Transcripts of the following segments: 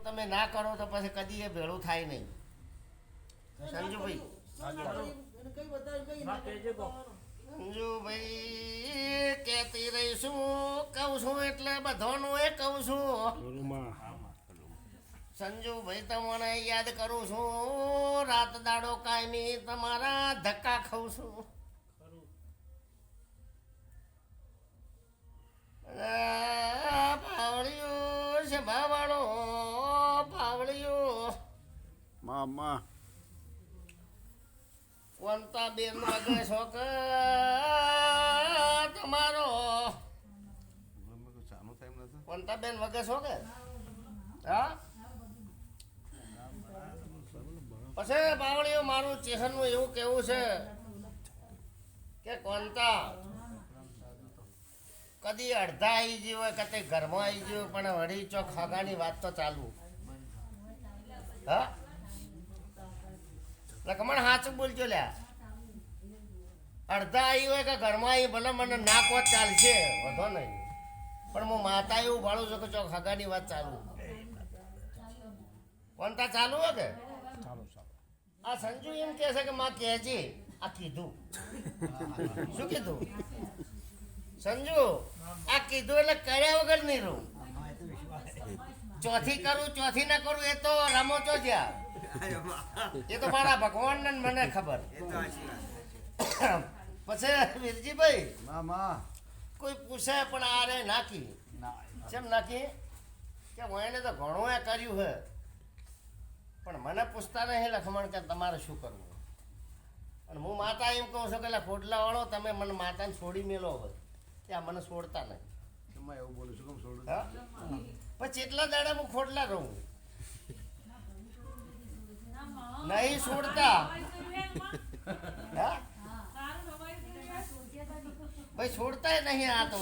તમે ના કરો તો પછી કદી એ ભેળું થાય નહીં. સંજુભાઈ સંજુભાઈ કહેતી રહીશું, કહું છું એટલે બધાનું એ કહું છું. સંજુભાઈ તમને યાદ કરું છું, રાત દાડો કાયમી તમારા ધક્કા ખાઉં છું. પાવળિયું છે ભાવાળો પાવળિયું મામા કોણતા બેન વગે શોક તમારો કોણતા બેન વગે શોક હા. પછી પાવળીઓ મારું ચેહરનું એવું કેવું છે કે કોણતા કદી અડધા આવી ગયું હોય કદી ઘરમાં આવી ગયું પણ વળી ચોક ખાગાની વાત તો ચાલુ. હા લખમણ સાચું બોલજો લ્યા. અડધા આવી હોય કે ઘરમાં આવી ભલે મને નાક વાત ચાલશે વધો નહીં, પણ હું માતા એવું ભાડું છું કે ચોક ખાગાની વાત ચાલુ. કોણતા ચાલુ હોય કે આ સંજુ એમ કહે છે કે માં કહેજે આ કીધું. શું કીધું સંજુ? આ કીધું એટલે કર્યા વગર નહીં રહું. ચોથી કરું ચોથી ના કરું એ તો રમો તો જ્યાં એ તો મારા ભગવાન ને મને ખબર. પછી વીરજીભાઈ મામા કોઈ પૂછે પણ આ રે નાખી કેમ નાખી કે હું એને તો ઘણું એ કર્યું હે પણ મને પૂછતા નહીં લખમણ કે તમારે શું કરવું. અને હું માતા એમ કહું છું કે ખોડલા વાળો તમે મને માતાને છોડી મેલો હોય ત્યાં મને છોડતા નહીં. એવું બોલું છું કેમ છોડું? હા પછી એટલા દાડા હું ખોડલા રહું નહીં છોડતા. હા ભાઈ છોડતા નહીં આ તો.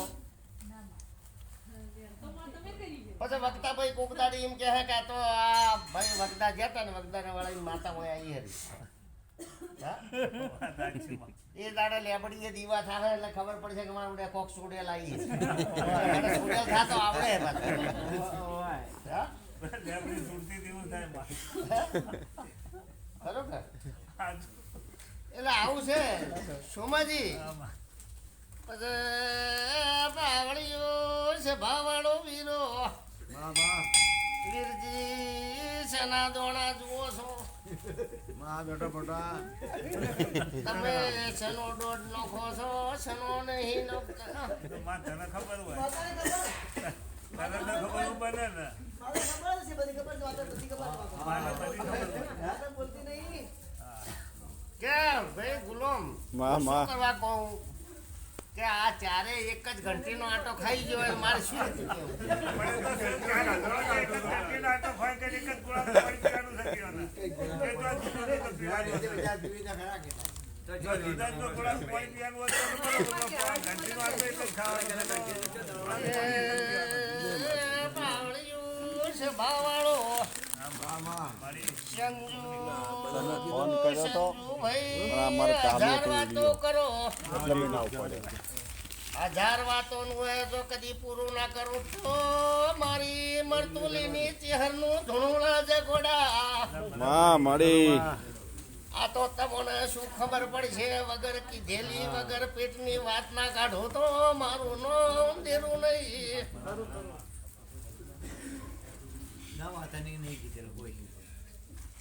પછી વક્તા ભાઈ કોક દાડી એમ કહે કે આ તો આ ભાઈ વગદા ગયા હતા ને વગદાને વાળા માતા હોય આવી હરી. એ દાડે લેબડી એ દીવા થાય એટલે ખબર પડશે કે મારે કોક છોડેલ આવી છોડેલ થતો આવડે. ખરું કે એટલે આવું છે સોમાજી. પછી પાવળિયો છે ભાવાળો વીરો વીરજી સના દોણા જુઓ છો તમે સનો દોડ નખો છો સનો નહીં નખતા. તને ખબર હોય તને ખબર બને ને કેમ ભાઈ ગુલામ શું કરવા કહું કે આ ચારે એક જ ઘંટીનો આટો ખાઈ ગયો હોય મારે શું હતું કેવું? પાવળિયું છે ભાવાળો ફોન કર્યો તો અમારે વાતો કરો. એટલે મેં ના ઉપાડે. 1000 વાતો નું હોય તો કદી પૂરું ના કરું તો મારી મરતુલીની ચહેરનું ધૂણુણા છે ગોડા. માં મળી આ તો તમને શું ખબર પડશે વગર કીધેલી વગર પેટની વાત ના કાઢો તો મારું નામ દેરું નહીં.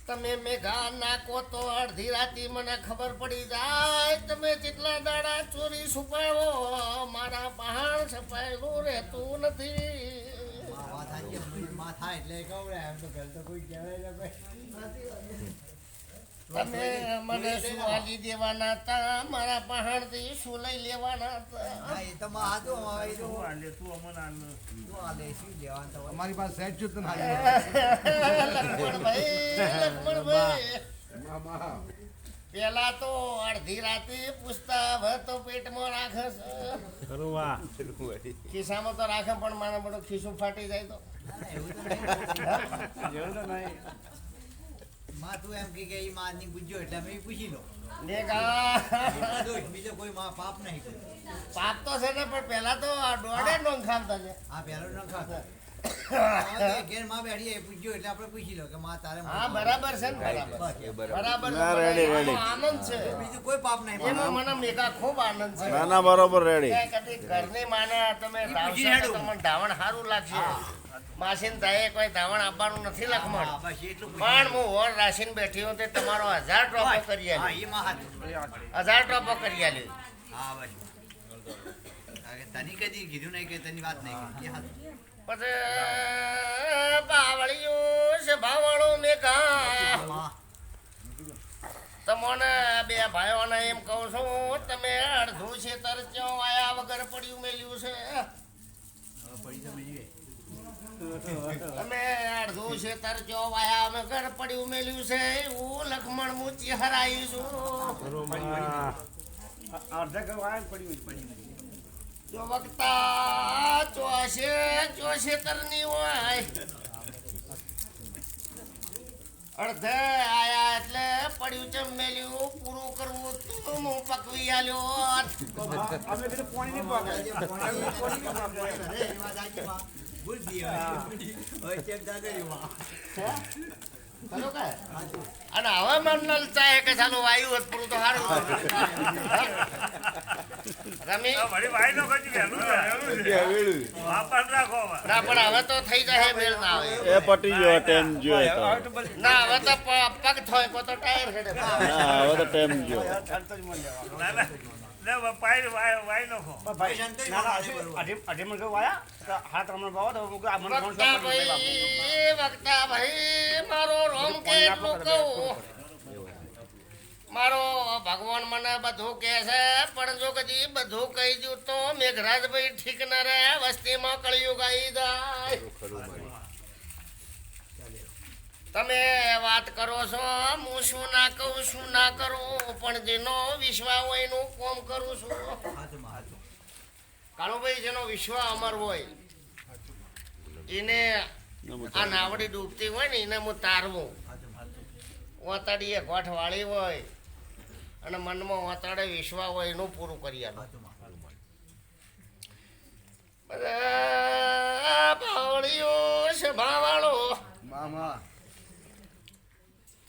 તમે મેઘા નાખો તો અડધી રાતી મને ખબર પડી જાય તમે જેટલા દાડા ચોરી છુપાવો મારા પહાડ છપાયેલું રહેતું નથી. તમે મને શું આલી દેવાના હતા મારા પહાડ થી શું લઈ લેવાના હતા? અમારી પાસે સેટ છું તને લક્ષ્મણભાઈ પેલા તો અડધી રાતે પૂછતા હવે તો પેટમાં રાખે છે. ખિસ્સામાં તો રાખે પણ મારા બધું ખિસ્સું ફાટી જાય તો તું એમ કે ઈ માં ની પૂછ્યો એટલે અમે પૂછી લો. બીજો કોઈ માં પાપ નહીં. પાપ તો છે ને પણ પેલા તો દોડે નો ખાતા છે. હા પેલો ન ખાતા ઘેર માં બેઠી એ પૂછ્યો એટલે આપણે પૂછી લો કે માં તારે હા બરાબર છે ને બરાબર ના, ready, ready. આનંદ છે બીજું કોઈ પાપ નહીં એમાં મને મેઘા ખૂબ આનંદ છે ના ના બરોબર રેડી કે કદી ઘરની માને તમે ધાવશો તો તમને ધાવણ સારું લાગશે માસીને તાએ કોઈ ધાવણ આપવાનું નથી લખમણ હા, બસ એટલું પણ હું ઓર રાશીને બેઠી હું તે તમારો 1000 ડ્રોપો કરી હા આલ્યો એ માં હાથ 1000 ડ્રોપો કરી આલ્યો હા બસ કારણ કે તને કદી કીધું નહીં કે તની વાત નહીં કરી. એ હાથ. પછી બાવળિયું છે ભાવળું મેઘા માં, તમને બે ભાઈઓને એમ કહું છું તમે અડધું છેતર ચો આયા વગર પડ્યું મેલ્યું છે હવે પડી તમે જોઈએ. તમે અડધું છેતર ચો આયા વગર પડ્યું મેલ્યું છે હું લખમણ મૂચી હરાઈ છું જો વક્તા ચોશે તરની હોય અડધે આયા એટલે પડ્યું છે મેલ્યું પૂરું કરવું તું હું પકવી આલ્યો અરે, એ વાત સાચી માં. ભૂલ થઈ હવે. હવે ચેક દાદા એ માં. ખરું કે? અને હવે મન ચાહે કે ચાલો વાયુ હોત પૂરું તો સારું રમી વળી ભાઈ નો કદી વહેલું છે વાપસ રાખો હવે. ના પણ હવે તો થઈ જાય મેળ ના આવે એ પટી ગયો ટાઈમ જોયો તો ના હવે તો પગ થોય કો તો ટાયર હેડે હા હવે તો ટાઈમ ગયો ના ના લે પાઈ વાઈ નાખો ભાઈ સંતોષ માં હાથે બરોબર. વક્તા ભાઈ મારો રોમ કે એટલું કહું મારો ભગવાન મને બધું કહે છે પણ જો કદી બધું કહી દઉં તો મેઘરાજભાઈ ઠીક ન રહે વસ્તીમાં કળિયુગ આવી જાય તમે વાત કરો છો હું શું ના કહું શું ના કરું પણ જેનો વિશ્વાસ હોય એનું કોમ કરું છું હાથમાં હાથ. કાળુભાઈ જેનો વિશ્વાસ અમર હોય એને આ નાવડી ડૂબતી હોય ને એને હું તારવું હાથમાં હાથ. વાતાડીએ ગોઠ વાળી હોય અને મનમાં વાતાડે વિશ્વાસ હોય એનું પૂરું કરી આલો હાથમાં હાથ. બધા પાવડીઓ સભાવાળો મામા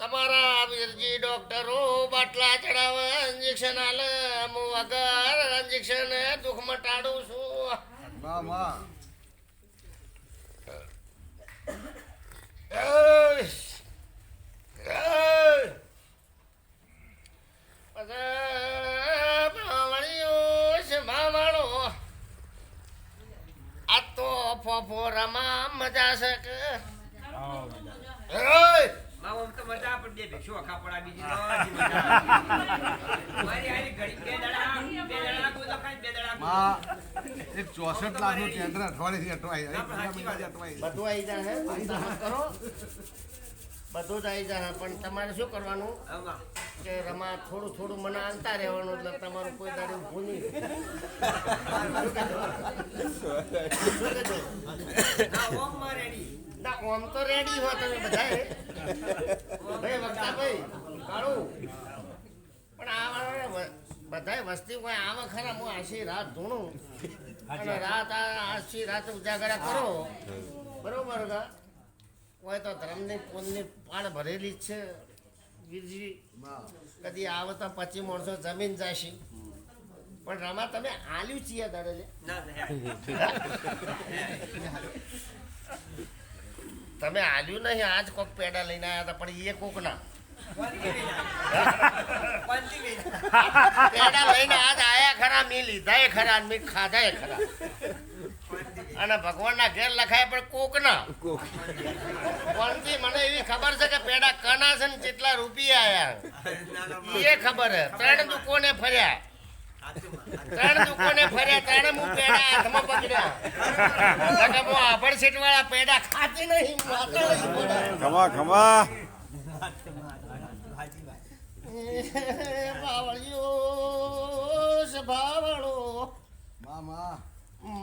તમારા વીરજી ડોક્ટરો બાટલા ચડાવે ઇન્જેક્શન આલે હું વગર ઇન્જેક્શન દુઃખ મટાડું છું મામા આ તો ફોફો રમા મજા છે કે આમ તો મજા પણ બે ભેંસો આખા પડા બીજી તો હજી મજા આવે. મારી હારી ઘડી બે દડા કોઈ તો ખાઈ બે દડા માં એક 64 લાખનું ટેન્ડર અઠવાડિયેથી અટવાય અટવાય બધું આવી જાય કરો બધું જ આવી જાય પણ તમારે શું કરવાનું આમાં કે રમા થોડું થોડું મને આલતા રહેવાનું એટલે તમારું કોઈ દાડે ઊભું નહીં ના ઓમ માં રેડી ના આમ તો રેડી હો તમે બધાએ ભાઈ વક્તા ભાઈ કાળું પણ આ બધાય વસ્તી કોઈ આવા ખરા હું આશી રાત ધૂણું અને રાત આશી રાત ઉજાગરા કરો બરોબર કા કોઈ તો ધર્મની પુણ્યની પાળ ભરેલી જ છે વીરજી કદી આવે તો 25 માણસો જમીન જાશી પણ રમા તમે આલ્યું છીએ દાડે લે ના તમે આલ્યું નહીં આજ કોક પેડા લઈને આવ્યા હતા પણ એ કોક ના પેડા લઈને આજ આયા ખરા મેં લીધા ખરા મેં ખાધા ખરા અને ભગવાનના ઘેર લખાય પણ કોક ના કોણથી મને એવી ખબર છે કે પેડા કના છે ને કેટલા રૂપિયા આયા એ ખબર હે 3 દુકોને ફર્યા 3 દુકોને ફર્યા 3 હું પેડા હાથમાં પકડ્યા હું આભણ સીટ વાળા પેડા ખાતી નહીં ખમા ખમા ભાવળો મામા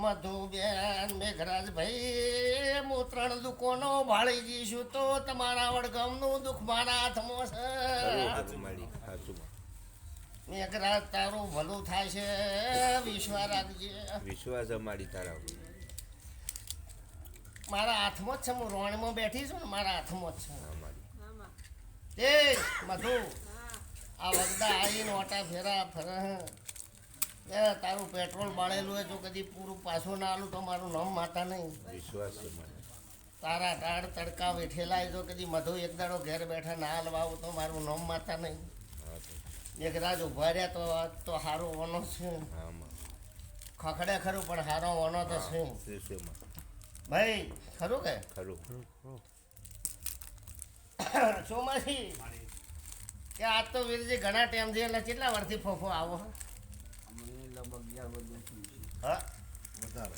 મધુબેન મેઘરાજભાઈ હું 3 દુકાનો ભાળી જઈશું તો તમારા વડગામનું દુઃખ મારા હાથમાં છે મેઘરાજ તારું ભલું થાય છે વિશ્વાસ રાખજે વિશ્વાસ અમારી તારા ઉપર. મારા હાથમાં જ છે, હું રોણમાં બેઠી છું ને મારા હાથમાં જ છે. એ મધુ આ વગદા આવીને ઓટા ફેરા ફરે હે તારું પેટ્રોલ બાળેલું હોય તો કદી પૂરું પાછું ના આલું તો મારું નામ માતા નહીં. તારા ટાળ તડકા વેઠેલા તો કદી મધુ એક દાડો ઘેર બેઠા ના હલવાવું તો મારું નામ માતા નહીં. એક રાજ ઉભા રહ્યા તો સારો ઓનો છે, ખખડે ખરું પણ સારો ઓનો તો છે ભાઈ. ખરું કે સોમાસી કે આજ તો વીરજી ઘણા ટાઈમથી એટલે કેટલા વર્ષથી ફોફો આવો? હા વધારે